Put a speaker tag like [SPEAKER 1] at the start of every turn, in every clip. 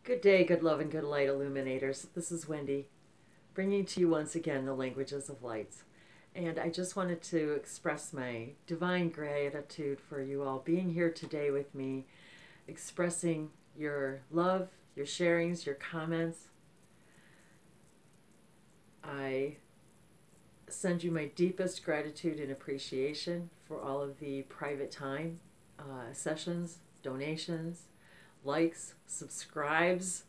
[SPEAKER 1] Good day, good love, and good light illuminators. This is Wendy, bringing to you once again the Languages of Lights. And I just wanted to express my divine gratitude for you all being here today with me, expressing your love, your sharings, your comments. I send you my deepest gratitude and appreciation for all of the private time, sessions, donations, likes, subscribes,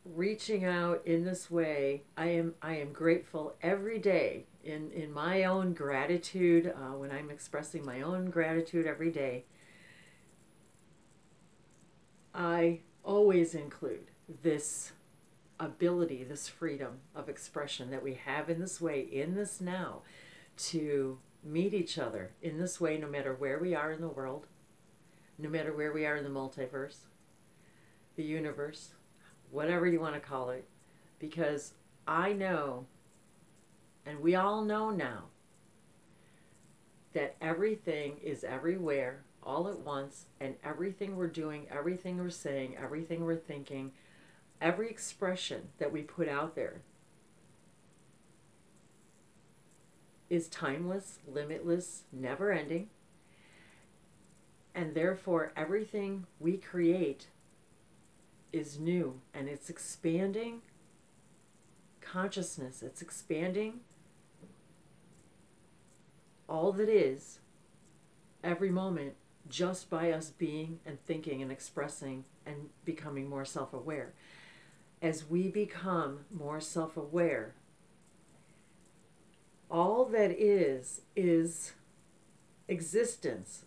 [SPEAKER 1] reaching out in this way. I am grateful every day in my own gratitude, when I'm expressing my own gratitude every day. I always include this ability, this freedom of expression that we have in this way, in this now, to meet each other in this way, no matter where we are in the world, no matter where we are in the multiverse, the universe, whatever you want to call it, because I know, and we all know now, that everything is everywhere all at once, and everything we're doing, everything we're saying, everything we're thinking, every expression that we put out there is timeless, limitless, never-ending, and therefore everything we create is new, and it's expanding consciousness. It's expanding all that is every moment just by us being and thinking and expressing and becoming more self-aware. As we become more self-aware, all that is existence.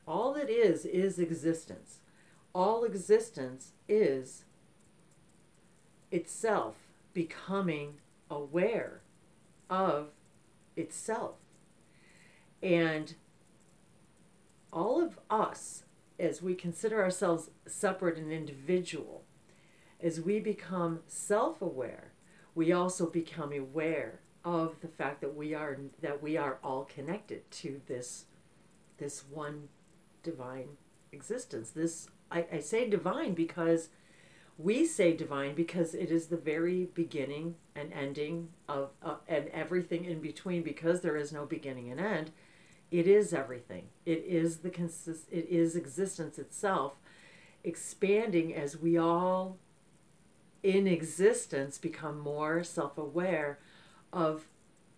[SPEAKER 1] All that is existence. All existence is itself becoming aware of itself. And all of us, as we consider ourselves separate and individual, as we become self-aware, we also become aware of the fact that we are all connected to this one divine existence. I say divine because we say divine because it is the very beginning and ending of and everything in between, because there is no beginning and end. It is everything. It is it is existence itself, expanding as we all in existence become more self-aware of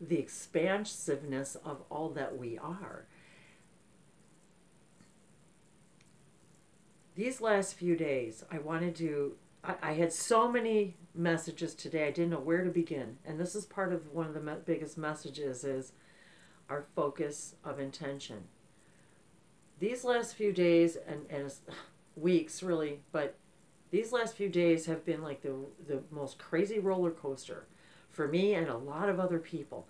[SPEAKER 1] the expansiveness of all that we are. These last few days, I had so many messages today, I didn't know where to begin. And this is part of one of the biggest messages, is our focus of intention. These last few days, and weeks really, but these last few days have been like the most crazy roller coaster for me and a lot of other people.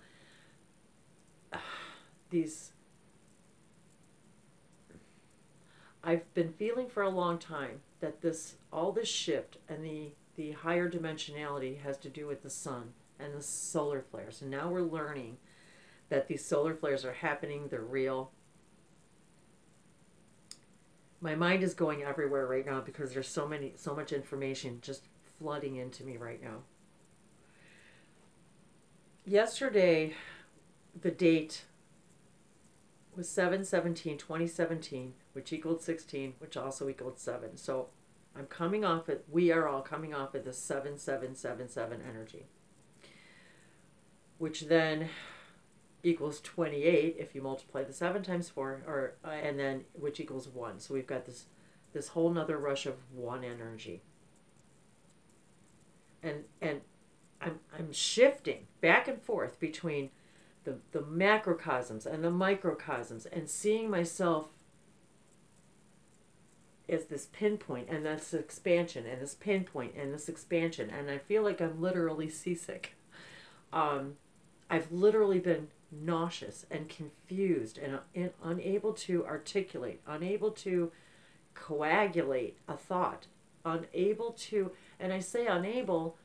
[SPEAKER 1] I've been feeling for a long time that all this shift and the higher dimensionality has to do with the sun and the solar flares. And now we're learning that these solar flares are happening, they're real. My mind is going everywhere right now because there's so much information just flooding into me right now. Yesterday, the date was 7/17/2017, which equaled 16, which also equaled 7. So I'm coming off it. We are all coming off of the 7777 energy, which then equals 28 if you multiply the 7 times 4, and then which equals 1. So we've got this whole nother rush of 1 energy, and I'm shifting back and forth between the macrocosms and the microcosms, and seeing myself as this pinpoint and this expansion and this pinpoint and this expansion, and I feel like I'm literally seasick. I've literally been nauseous and confused and unable to articulate, unable to coagulate a thought, unable to, and I say unable,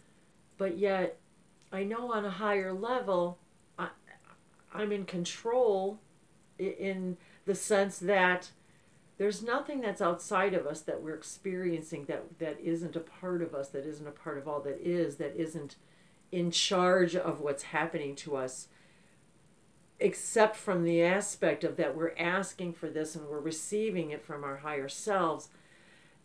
[SPEAKER 1] but yet I know on a higher level I'm in control, in the sense that there's nothing that's outside of us that we're experiencing that isn't a part of us, that isn't a part of all that isn't in charge of what's happening to us, except from the aspect of that we're asking for this and we're receiving it from our higher selves.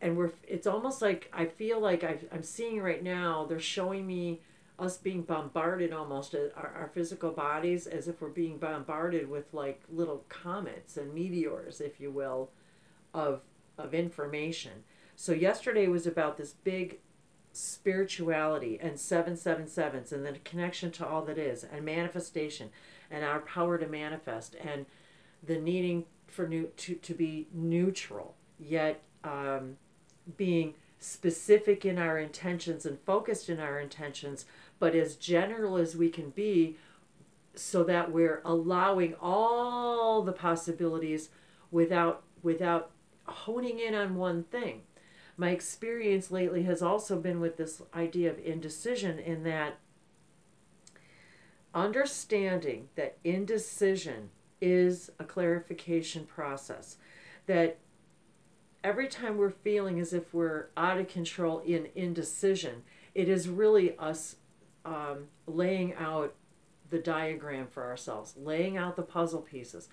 [SPEAKER 1] And it's almost like, I feel like I'm seeing right now, they're showing me us being bombarded almost, our physical bodies, as if we're being bombarded with like little comets and meteors, if you will, of information. So yesterday was about this big spirituality and 777s and the connection to all that is and manifestation and our power to manifest and the needing for to be neutral, yet being specific in our intentions and focused in our intentions, but as general as we can be, so that we're allowing all the possibilities without honing in on one thing. My experience lately has also been with this idea of indecision, in that understanding that indecision is a clarification process, that every time we're feeling as if we're out of control in indecision, it is really us laying out the diagram for ourselves, laying out the puzzle pieces.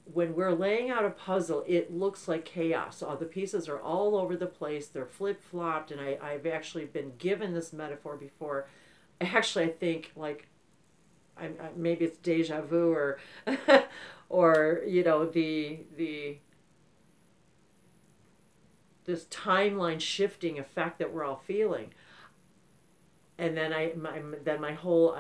[SPEAKER 1] When we're laying out a puzzle, it looks like chaos. So the pieces are all over the place. They're flip-flopped, and I've actually been given this metaphor before. Actually, I think, like, maybe it's deja vu, or or you know, this timeline shifting effect that we're all feeling. And then my whole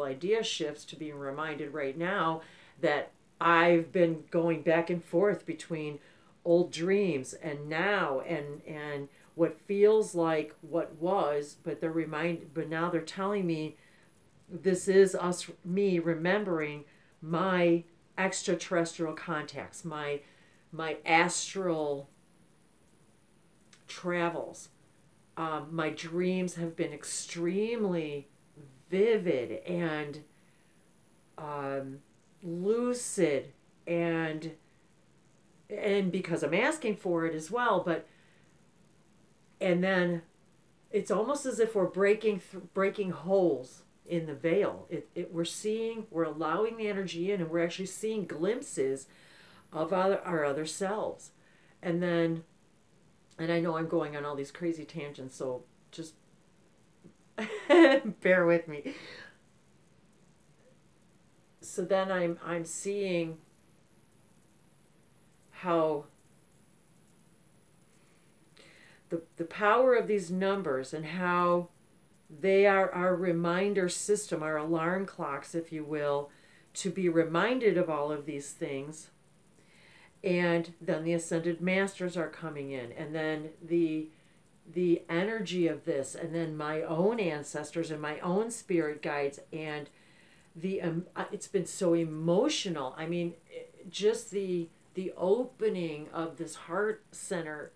[SPEAKER 1] idea shifts to being reminded right now that I've been going back and forth between old dreams and now, and what feels like what was, but now they're telling me this is me remembering my extraterrestrial contacts, my astral travels. My dreams have been extremely vivid and lucid, and because I'm asking for it as well. And then it's almost as if we're breaking holes in the veil. We're allowing the energy in, and we're actually seeing glimpses of our other selves. And I know I'm going on all these crazy tangents, so just bear with me. So then I'm seeing how the power of these numbers, and how they are our reminder system, our alarm clocks, if you will, to be reminded of all of these things. And then the ascended masters are coming in, and then the energy of this, and then my own ancestors and my own spirit guides, and it's been so emotional. I mean, just the opening of this heart center,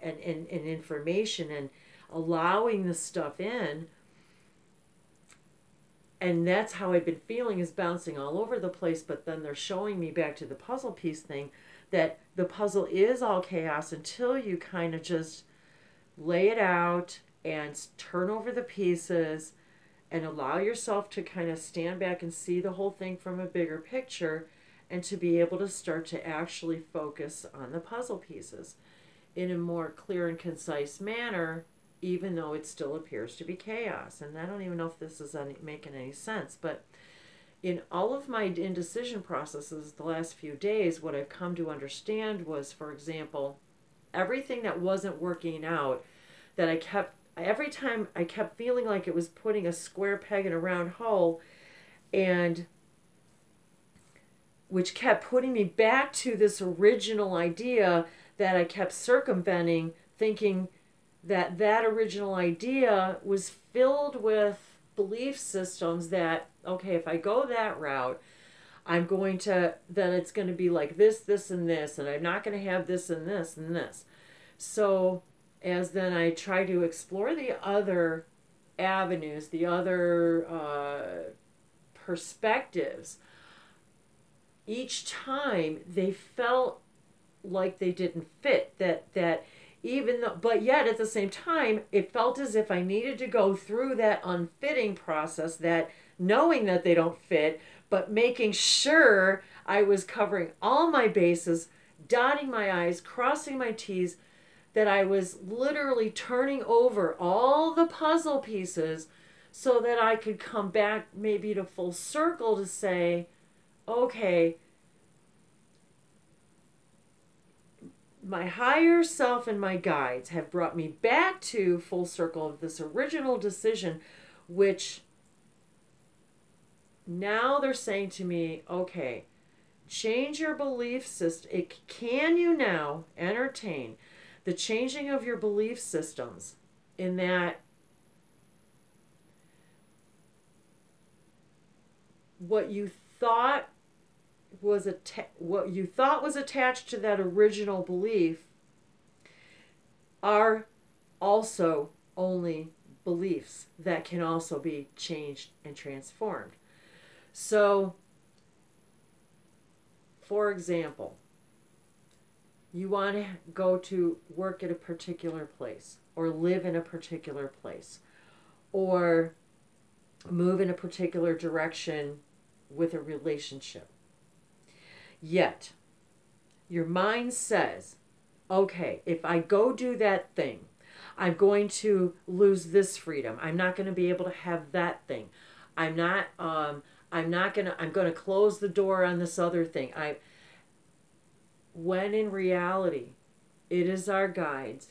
[SPEAKER 1] and information, and allowing the stuff in. And that's how I've been feeling, is bouncing all over the place. But then they're showing me, back to the puzzle piece thing, that the puzzle is all chaos until you kind of just lay it out and turn over the pieces and allow yourself to kind of stand back and see the whole thing from a bigger picture, and to be able to start to actually focus on the puzzle pieces in a more clear and concise manner, even though it still appears to be chaos. And I don't even know if this is making any sense, but in all of my indecision processes the last few days, what I've come to understand was, for example, everything that wasn't working out, that every time I kept feeling like it was putting a square peg in a round hole, and which kept putting me back to this original idea that I kept circumventing, thinking that original idea was filled with belief systems that, okay, if I go that route, then it's going to be like this, this, and this, and I'm not going to have this and this and this. So as then I try to explore the other avenues, the other perspectives, each time they felt like they didn't fit, that even though, but yet at the same time, it felt as if I needed to go through that unfitting process, that knowing that they don't fit, but making sure I was covering all my bases, dotting my I's, crossing my T's, that I was literally turning over all the puzzle pieces so that I could come back maybe to full circle to say, okay, my higher self and my guides have brought me back to full circle of this original decision, which now they're saying to me, okay, change your belief system. Can you now entertain the changing of your belief systems, in that what you thought was attached to that original belief are also only beliefs that can also be changed and transformed. So, for example, you want to go to work at a particular place, or live in a particular place, or move in a particular direction with a relationship. Yet, your mind says, okay, if I go do that thing, I'm going to lose this freedom. I'm not going to be able to have that thing. I'm going to close the door on this other thing. When in reality, it is our guides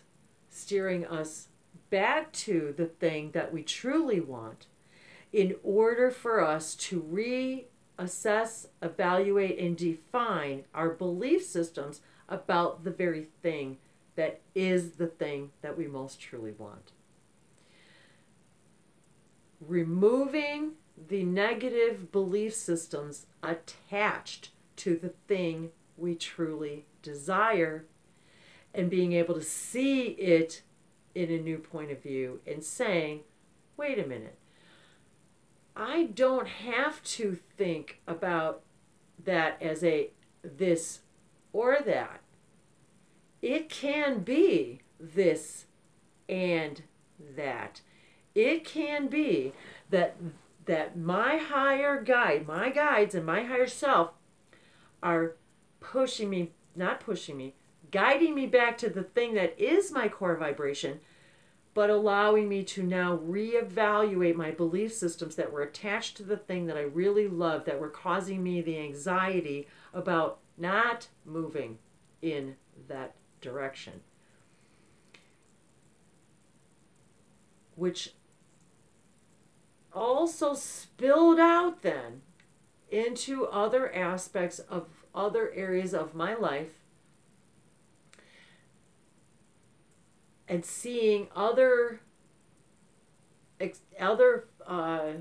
[SPEAKER 1] steering us back to the thing that we truly want, in order for us to reassess, evaluate, and define our belief systems about the very thing that is the thing that we most truly want. Removing the negative belief systems attached to the thing we truly desire, and being able to see it in a new point of view and saying, wait a minute, I don't have to think about that as a this or that. It can be this and that. It can be that my higher guide, my guides and my higher self are guiding me back to the thing that is my core vibration, but allowing me to now reevaluate my belief systems that were attached to the thing that I really love, that were causing me the anxiety about not moving in that direction. Which also spilled out then into other aspects of other areas of my life, and seeing other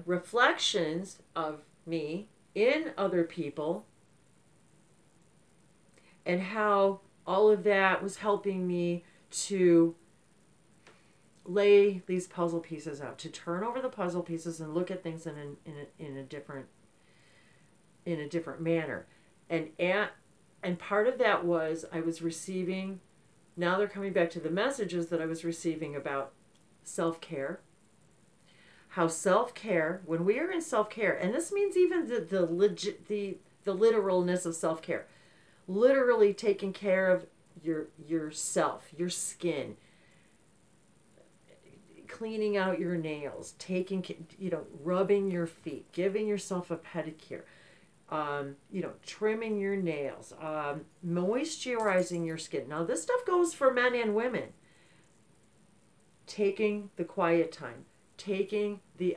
[SPEAKER 1] reflections of me in other people, and how all of that was helping me to lay these puzzle pieces out, to turn over the puzzle pieces and look at things in a different manner. And part of that was I was receiving, now they're coming back to the messages that I was receiving about self-care. How self-care, when we are in self-care, and this means even the literalness of self-care, literally taking care of yourself, your skin, cleaning out your nails, rubbing your feet, giving yourself a pedicure, trimming your nails, moisturizing your skin. Now, this stuff goes for men and women. Taking the quiet time, taking the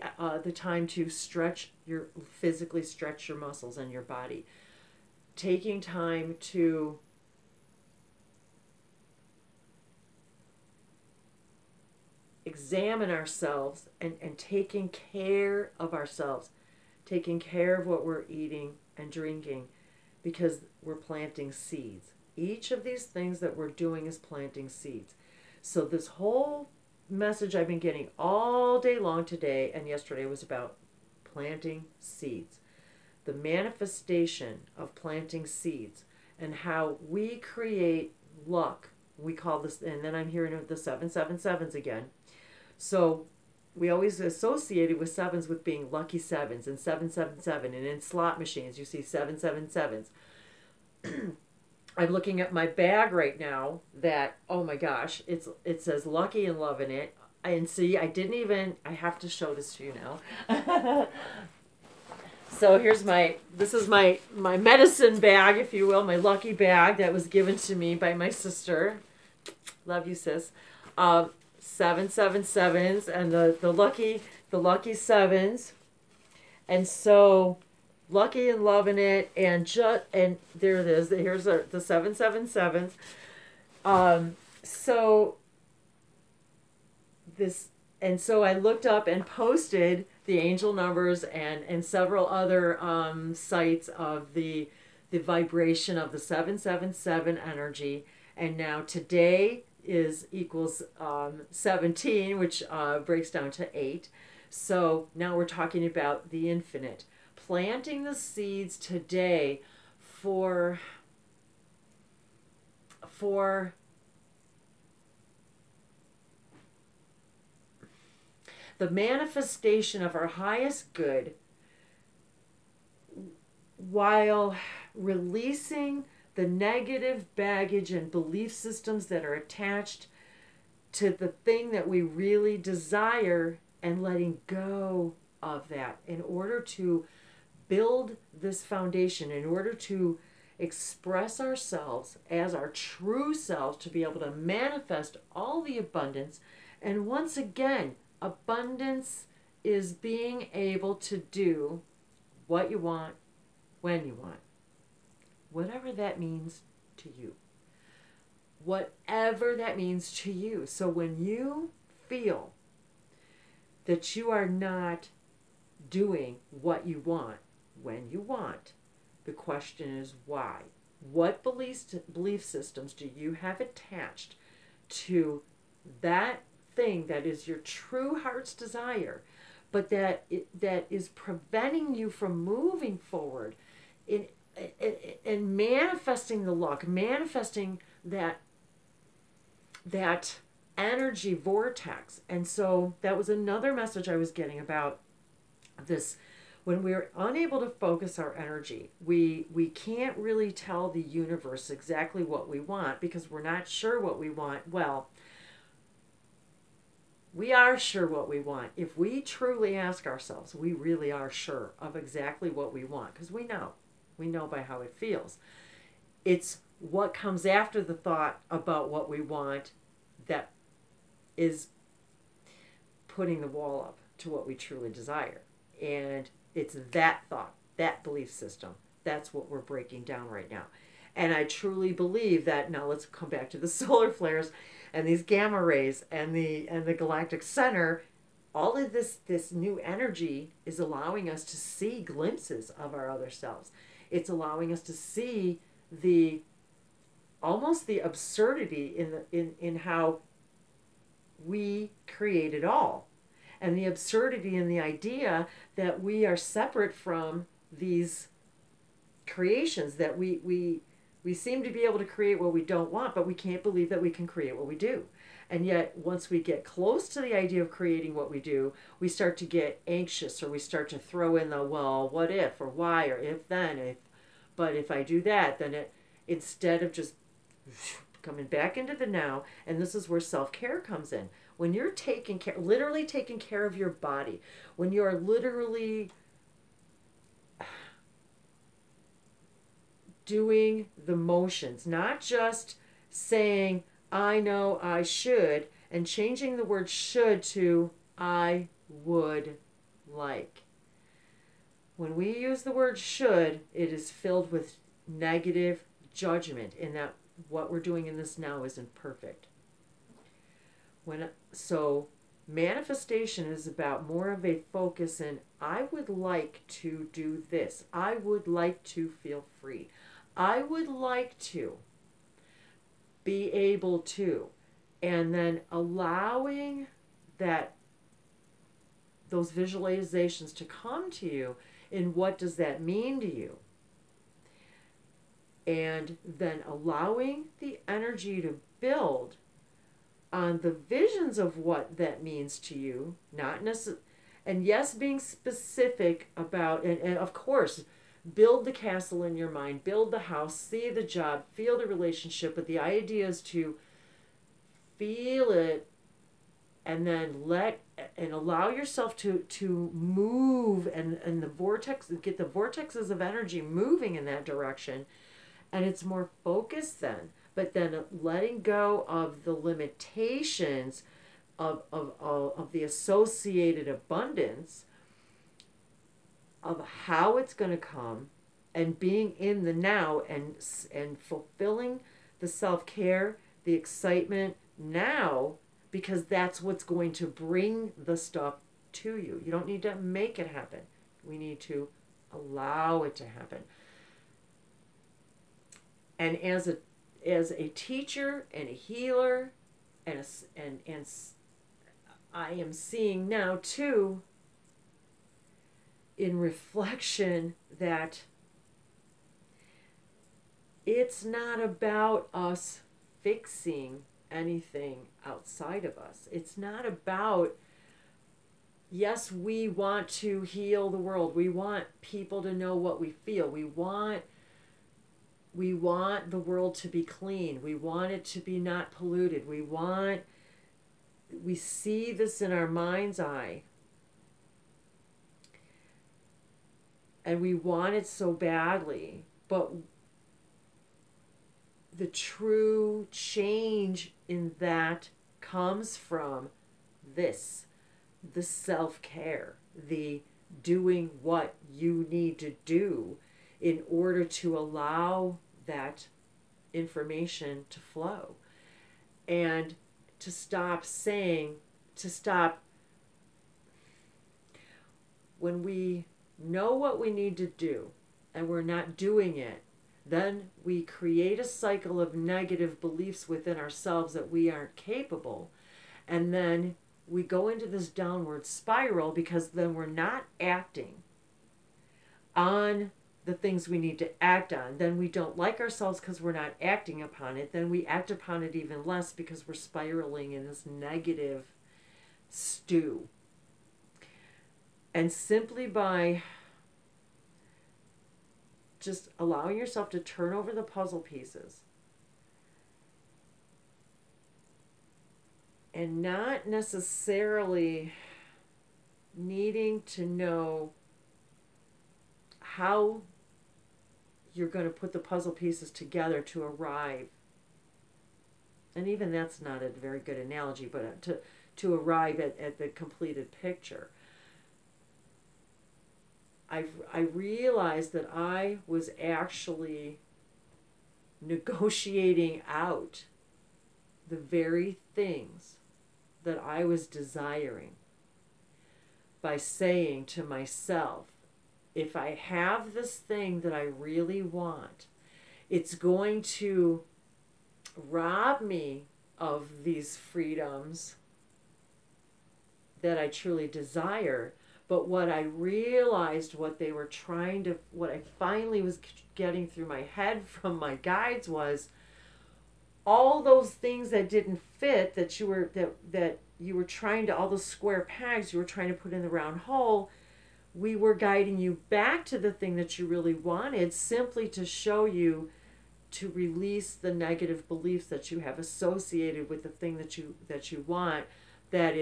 [SPEAKER 1] time to physically stretch your muscles and your body, taking time to examine ourselves and taking care of ourselves, taking care of what we're eating and drinking, because we're planting seeds. Each of these things that we're doing is planting seeds. So this whole message I've been getting all day long today and yesterday was about planting seeds. The manifestation of planting seeds and how we create luck. We call this, and then I'm hearing of the 777s again. So we always associated with sevens with being lucky sevens and 777, and in slot machines you see 777s. I'm looking at my bag right now that, oh my gosh, it says lucky and love in it. And see, I have to show this to you now. So this is my medicine bag, if you will, my lucky bag that was given to me by my sister. Love you, sis. 777s and the lucky sevens. And so lucky and loving it, and there it is. Here's the 777s. So I looked up and posted the angel numbers and several other sites of the vibration of the 777 energy. And now today equals 17, which breaks down to 8. So now we're talking about the infinite. Planting the seeds today for the manifestation of our highest good, while releasing the negative baggage and belief systems that are attached to the thing that we really desire, and letting go of that in order to build this foundation, in order to express ourselves as our true selves, to be able to manifest all the abundance. And once again, abundance is being able to do what you want, when you want. Whatever that means to you. Whatever that means to you. So when you feel that you are not doing what you want, when you want, the question is why? What belief systems do you have attached to that thing that is your true heart's desire, but that is preventing you from moving forward in manifesting the luck, manifesting that energy vortex? And so that was another message I was getting about this. When we're unable to focus our energy, we can't really tell the universe exactly what we want because we're not sure what we want. Well, we are sure what we want. If we truly ask ourselves, we really are sure of exactly what we want, because we know. We know by how it feels. It's what comes after the thought about what we want that is putting the wall up to what we truly desire. And it's that thought, that belief system, that's what we're breaking down right now. And I truly believe that, now let's come back to the solar flares and these gamma rays and the galactic center. All of this new energy is allowing us to see glimpses of our other selves. It's allowing us to see almost the absurdity in how we create it all. And the absurdity in the idea that we are separate from these creations, that we seem to be able to create what we don't want, but we can't believe that we can create what we do. And yet, once we get close to the idea of creating what we do, we start to get anxious, or we start to throw in the, well, what if, or why, or if then, but if I do that, then instead of just coming back into the now, and this is where self-care comes in. When you're taking care, literally taking care of your body, when you're literally doing the motions, not just saying, I know I should, and changing the word should to I would like. When we use the word should, it is filled with negative judgment in that what we're doing in this now isn't perfect. So manifestation is about more of a focus in, I would like to do this. I would like to feel free. I would like to be able to. And then allowing those visualizations to come to you in what does that mean to you. and then allowing the energy to build on the visions of what that means to you, not necessarily, and yes, being specific about, and of course, build the castle in your mind, build the house, see the job, feel the relationship, but the idea is to feel it and then let and allow yourself to move and the vortex, get the vortexes of energy moving in that direction, and it's more focused then. But then letting go of the limitations of the associated abundance of how it's going to come, and being in the now and fulfilling the self-care, the excitement now, because that's what's going to bring the stuff to you. You don't need to make it happen. We need to allow it to happen. And as a teacher and a healer, and I am seeing now too, in reflection, that it's not about us fixing anything outside of us. It's not about, yes, we want to heal the world. We want people to know what we feel. We want the world to be clean. We want it to be not polluted. We see this in our mind's eye. And we want it so badly, but the true change in that comes from this, the self-care, the doing what you need to do in order to allow that information to flow, and to stop when we know what we need to do and we're not doing it, then we create a cycle of negative beliefs within ourselves that we aren't capable. And then we go into this downward spiral because then we're not acting on the things we need to act on. Then we don't like ourselves because we're not acting upon it. Then we act upon it even less because we're spiraling in this negative stew. And simply by just allowing yourself to turn over the puzzle pieces and not necessarily needing to know how you're going to put the puzzle pieces together to arrive. And even that's not a very good analogy, but to arrive at the completed picture. I realized that I was actually negotiating out the very things that I was desiring by saying to myself, if I have this thing that I really want, it's going to rob me of these freedoms that I truly desire. But what I realized, what I finally was getting through my head from my guides was all those things that didn't fit, that you were trying to, all those square pegs you were trying to put in the round hole, we were guiding you back to the thing that you really wanted, simply to show you to release the negative beliefs that you have associated with the thing that you want, that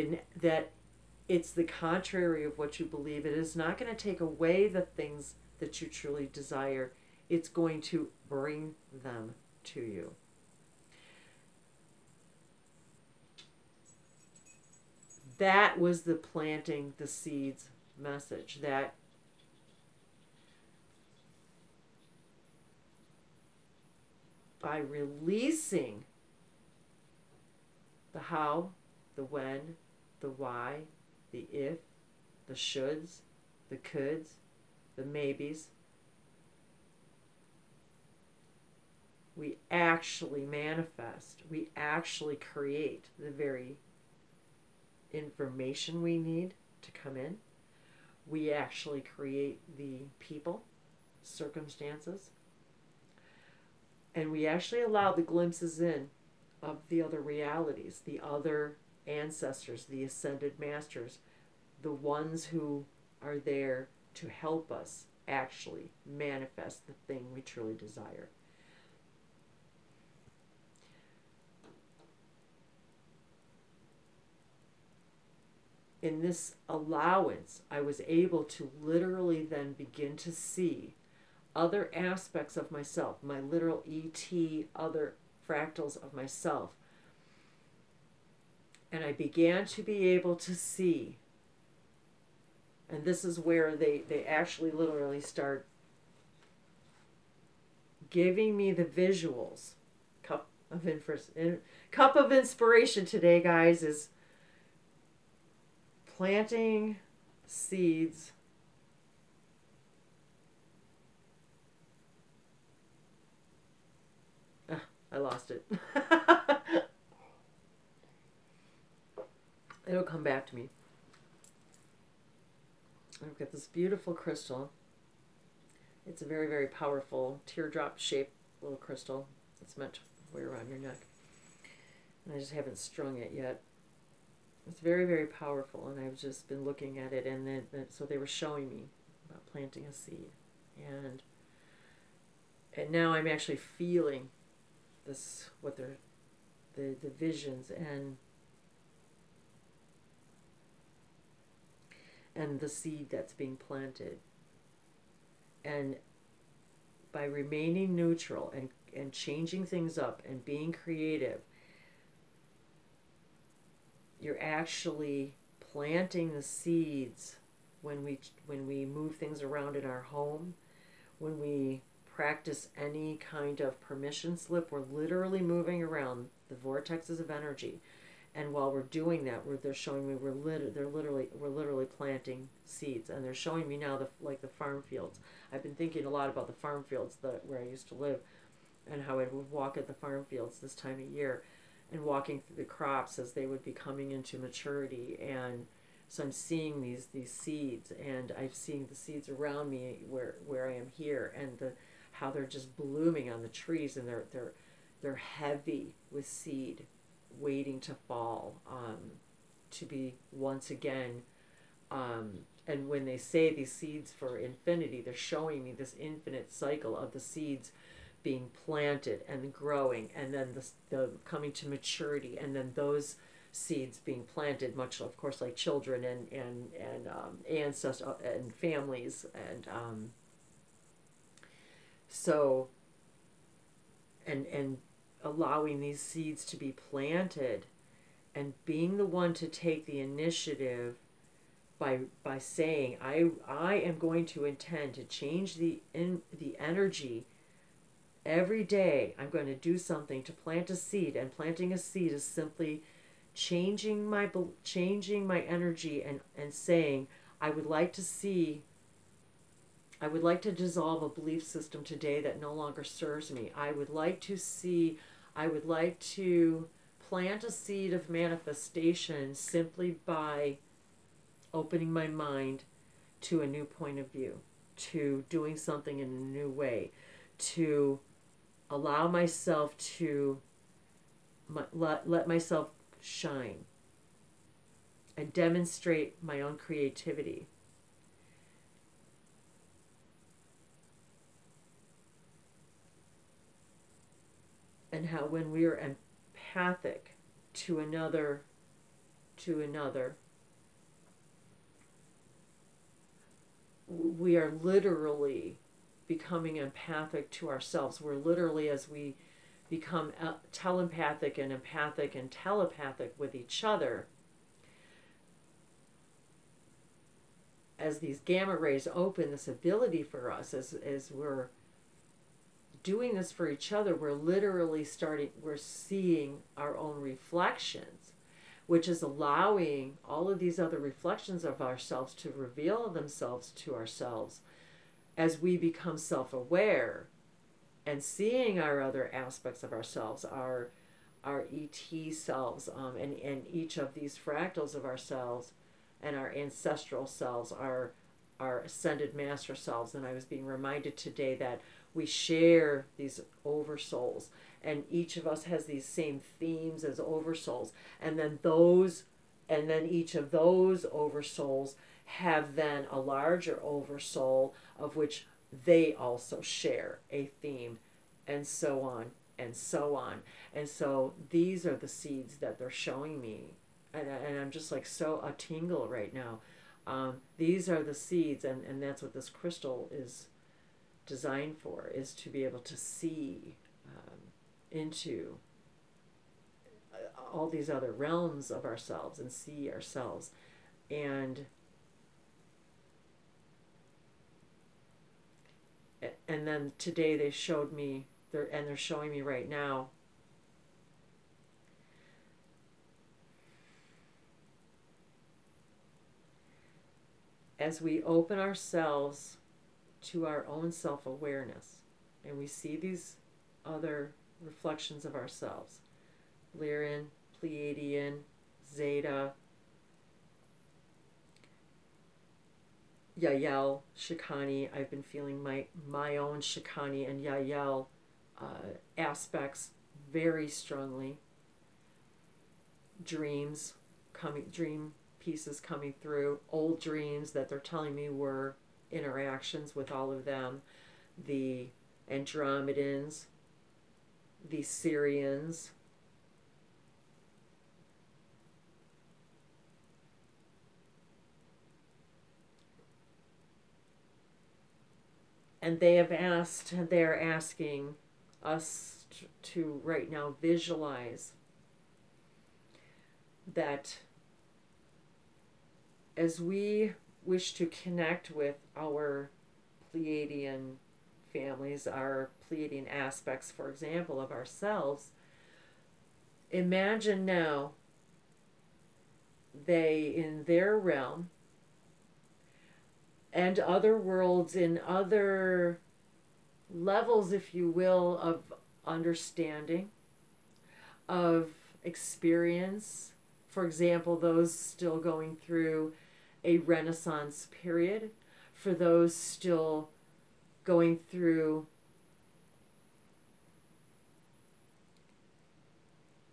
[SPEAKER 1] it's the contrary of what you believe. It is not going to take away the things that you truly desire. It's going to bring them to you. That was the planting the seeds message, that by releasing the how, the when, the why, the if, the shoulds, the coulds, the maybes, we actually manifest, we actually create the very information we need to come in. We actually create the people, circumstances. And we actually allow the glimpses in of the other realities, the other ancestors, the ascended masters, the ones who are there to help us actually manifest the thing we truly desire. In this allowance, I was able to literally then begin to see other aspects of myself, my literal ET, other fractals of myself. And I began to be able to see, and this is where they actually literally start giving me the visuals. Cup of inspiration today, guys, is planting seeds I lost it. It'll come back to me. I've got this beautiful crystal. It's a very, very powerful teardrop shaped little crystal. It's meant to wear around your neck. And I just haven't strung it yet. It's very, very powerful, and I've just been looking at it, and then so they were showing me about planting a seed, and now I'm actually feeling this, what they're the visions and the seed that's being planted, and by remaining neutral and changing things up and being creative, you're actually planting the seeds when we move things around in our home, when we practice any kind of permission slip. We're literally moving around the vortexes of energy, and while we're doing that, they're showing me we're literally planting seeds, and they're showing me now like the farm fields. I've been thinking a lot about the farm fields where I used to live, and how I would walk at the farm fields this time of year, and walking through the crops as they would be coming into maturity. And so I'm seeing these seeds, and I'm seeing the seeds around me where I am here, and how they're just blooming on the trees, and they're heavy with seed, waiting to fall, to be once again. And when they say these seeds for infinity, they're showing me this infinite cycle of the seeds being planted and growing, and then the coming to maturity, and then those seeds being planted, much of course like children and ancestors and families, and so and allowing these seeds to be planted, and being the one to take the initiative by saying, I am going to intend to change the energy. Every day I'm going to do something to plant a seed, and planting a seed is simply changing my energy and saying, I would like to dissolve a belief system today that no longer serves me. I would like to plant a seed of manifestation simply by opening my mind to a new point of view, to doing something in a new way, to allow myself to let myself shine and demonstrate my own creativity. And how when we are empathic to another, we are literally becoming empathic to ourselves. We're literally, as we become telepathic and empathic and telepathic with each other, as these gamma rays open this ability for us, as we're doing this for each other, we're seeing our own reflections, which is allowing all of these other reflections of ourselves to reveal themselves to ourselves as we become self-aware and seeing our other aspects of ourselves, our ET selves, and each of these fractals of ourselves, and our ancestral selves, our ascended master selves. And I was being reminded today that We share these oversouls, and each of us has these same themes as oversouls, and then each of those oversouls have then a larger oversoul of which they also share a theme, and so on and so on. And so these are the seeds that they're showing me, and I'm just like so a tingle right now. These are the seeds, and that's what this crystal is designed for, is to be able to see into all these other realms of ourselves and see ourselves. And then today they showed me, they're showing me right now, as we open ourselves to our own self-awareness and we see these other reflections of ourselves, Lyran, Pleiadian, Zeta, Yahyel, Shikani. I've been feeling my own Shikani and Yahyel aspects very strongly. Dream pieces coming through, old dreams that they're telling me were interactions with all of them, the Andromedans, the Sirians, and they're asking us to right now visualize that as we wish to connect with our Pleiadian families, our Pleiadian aspects, for example, of ourselves, imagine now they, in their realm, and other worlds in other levels, if you will, of understanding, of experience. For example, those still going through a Renaissance period, for those still going through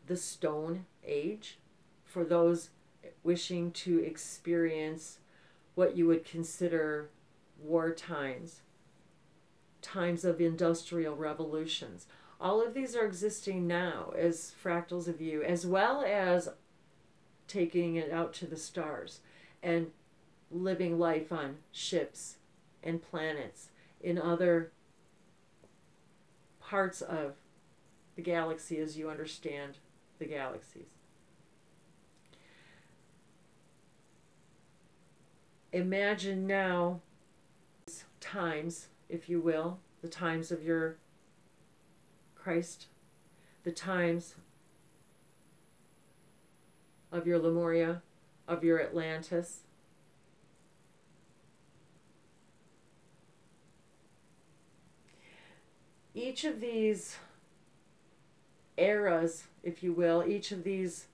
[SPEAKER 1] the Stone Age, for those wishing to experience what you would consider war times, times of industrial revolutions. All of these are existing now as fractals of you, as well as taking it out to the stars and living life on ships and planets in other parts of the galaxy as you understand the galaxies. Imagine now times, if you will, the times of your Christ, the times of your Lemuria, of your Atlantis. Each of these eras, if you will, each of these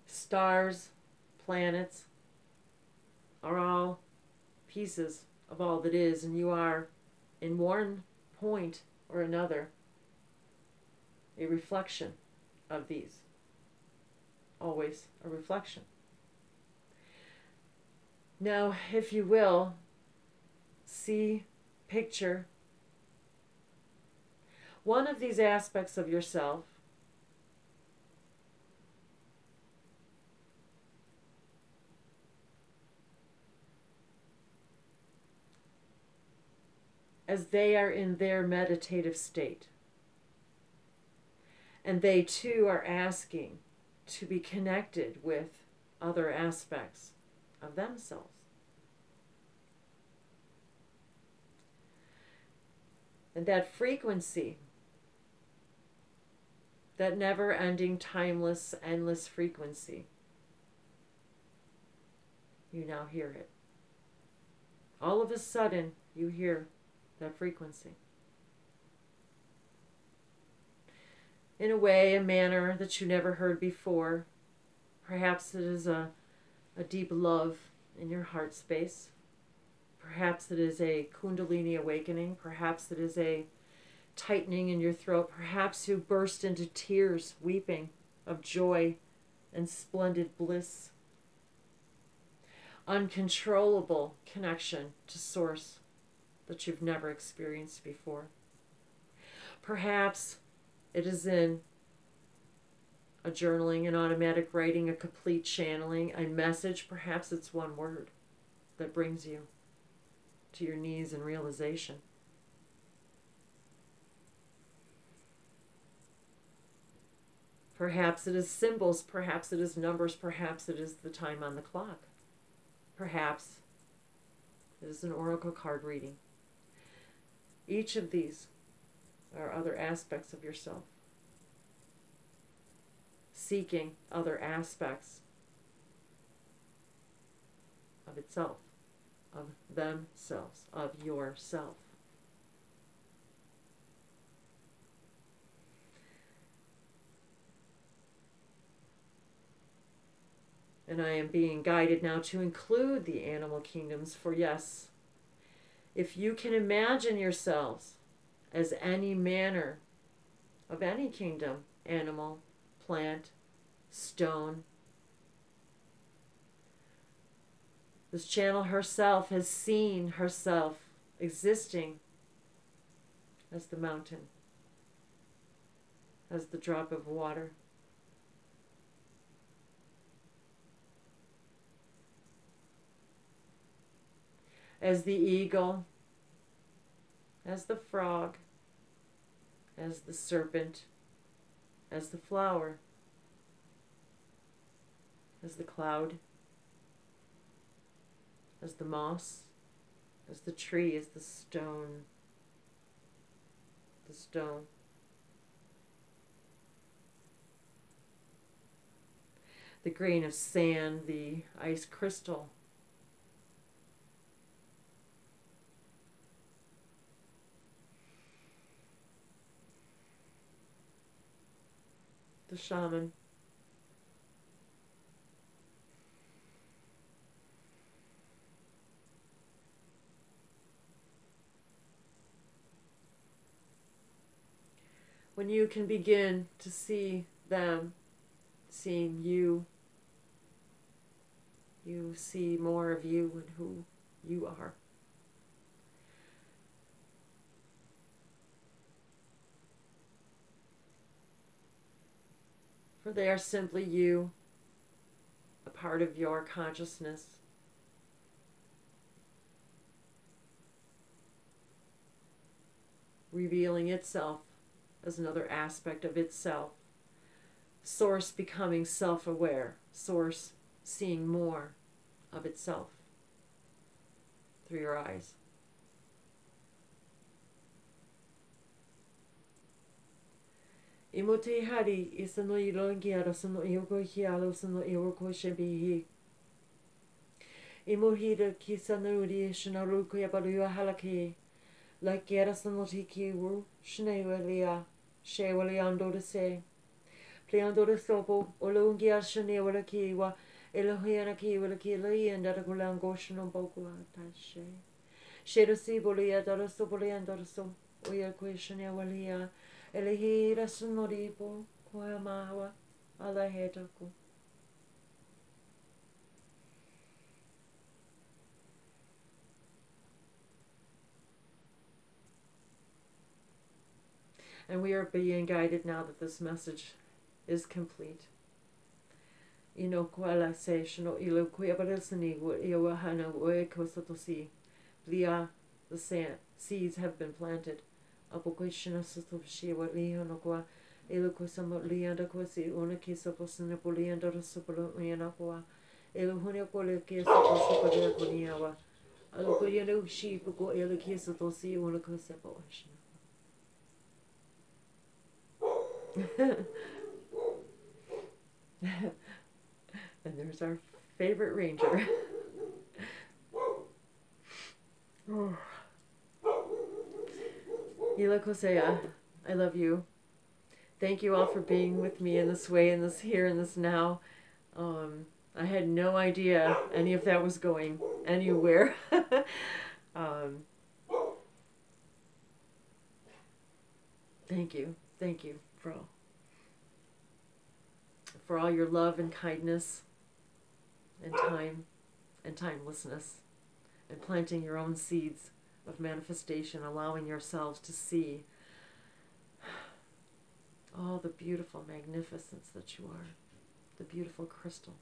[SPEAKER 1] stars, planets, are all pieces of all that is, and you are, in one point or another, a reflection of these. Always a reflection. Now, if you will, picture one of these aspects of yourself as they are in their meditative state. And they too are asking to be connected with other aspects of themselves. And that frequency, that never-ending, timeless, endless frequency, you now hear it. All of a sudden, you hear that frequency. In a way, a manner that you never heard before. Perhaps it is a deep love in your heart space Perhaps it is a Kundalini awakening. Perhaps it is a tightening in your throat. Perhaps you burst into tears, weeping of joy and splendid bliss. Uncontrollable connection to Source that you've never experienced before. Perhaps it is in a journaling, an automatic writing, a complete channeling, a message. Perhaps it's one word that brings you to your knees in realization. Perhaps it is symbols, perhaps it is numbers, perhaps it is the time on the clock. Perhaps it is an oracle card reading. Each of these are other aspects of yourself, seeking other aspects of itself, of themselves, of yourself. And I am being guided now to include the animal kingdoms, for yes, if you can imagine yourselves as any manner of any kingdom, animal, plant, stone, this channel herself has seen herself existing as the mountain, as the drop of water, as the eagle, as the frog, as the serpent, as the flower, as the cloud, as the moss, as the tree, as the stone, the grain of sand, the ice crystal, the shaman, when you can begin to see them seeing you, you see more of you and who you are. For they are simply you, a part of your consciousness. Revealing itself as another aspect of itself. Source becoming self-aware. Source seeing more of itself through your eyes. Imote hari isano ilongiara sano ioko hialo sano ioko shebihi. Imohida kisanuri shinaruko yabaru halaki. Like Gerasano Tiki Wu, Schneewelia, Shewaliando de Se. Pliando de Sopo, Olungia Shanewala Kiwa, Elohiana Kiwala Kili, and Datagulango Shinoboku Tashe. Shedo Sibolia, Dada Sobolia, and Dada So, Oya Questionawalia, Elihira Sonoribo, Koyamawa, Alahetaku. And we are being guided now that this message is complete. Ino kuala se shino ilo kuyabarasani wo iwahana wo kosotosi. Blia, the seeds have been planted. Apokoshina sotoshi wa liano kwa ilo kosamo lianda kwasi una kisoposina polianda rosopolo yanakwa. Ilo hunia kole kisoposopolo kuniawa. Alo kuyana ushi puko ilo kisotosi una kosaposhina. And there's our favorite ranger. Hila Kosea, I love you. Thank you all for being with me in this way, in this here, in this now. I had no idea any of that was going anywhere. Um, thank you. Thank you for all your love and kindness and time and timelessness and planting your own seeds of manifestation, allowing yourselves to see all the beautiful magnificence that you are, the beautiful crystal.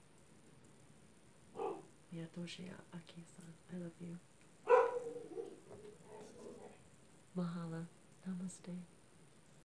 [SPEAKER 1] Miyatoshi Aki-san, I love you. Mahala. Namaste.